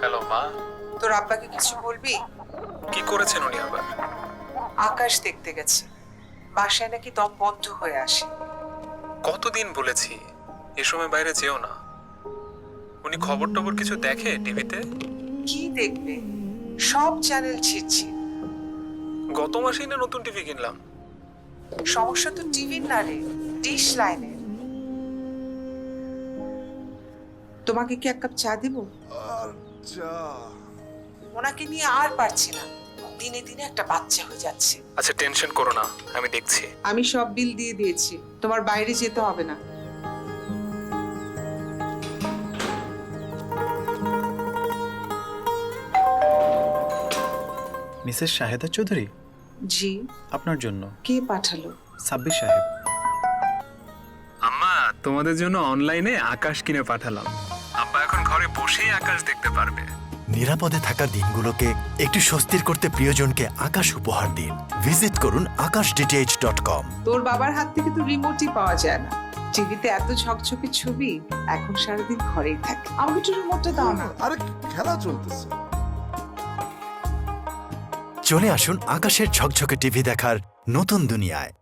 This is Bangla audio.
হ্যালো মা। তোর আব্বাকে কিছু বলবি? কি করেছেন উনি আবার? আকাশ দেখতে গেছে, বাসায় নাকি দম বন্ধ হয়ে আসে। কতদিন বলেছি এ সময় বাইরে যেও না। উনি খবর টবর কিছু দেখে টিভিতে? কি দেখবে, সব চ্যানেল ছিঁড়ছি। গত মাসেই না নতুন টিভি কিনলাম। সমস্যা তো টিভির না রে, ডিশ লাইনের। তোমাকে কি এক কাপ চা দিব? ওনাকে নিয়ে আর পারছি না, দিনে দিনে একটা বাচ্চা হয়ে যাচ্ছে। আচ্ছা টেনশন করো না, আমি দেখছি। আমি সব বিল দিয়ে দিয়েছি, তোমার বাইরে যেতে হবে না। মিসেস শাহেদা চৌধুরী, জি, আপনার জন্য। কে পাঠালো? সাব্বির সাহেব। আম্মা, তোমাদের জন্য অনলাইনে আকাশ কিনে পাঠালাম। আব্বা এখন ঘরে বসেই আকাশ দেখতে পারবে। নিরাপদে থাকার দিনগুলোকে একটু স্বস্তির করতে প্রিয়জনকে আকাশ উপহার দিন। ভিজিট করুন akashdth.com। তোর বাবার হাত থেকে তো রিমোটই পাওয়া যায় না। টিভিতে এত ঝকঝকে ছবি, এখন সারাদিন ঘরেই থাকে। আমাকে একটু রিমোটটা দাও না। আরে খেলা চলতেছে। চলে আসুন আকাশের ঝকঝকে টিভি দেখার নতুন দুনিয়ায়।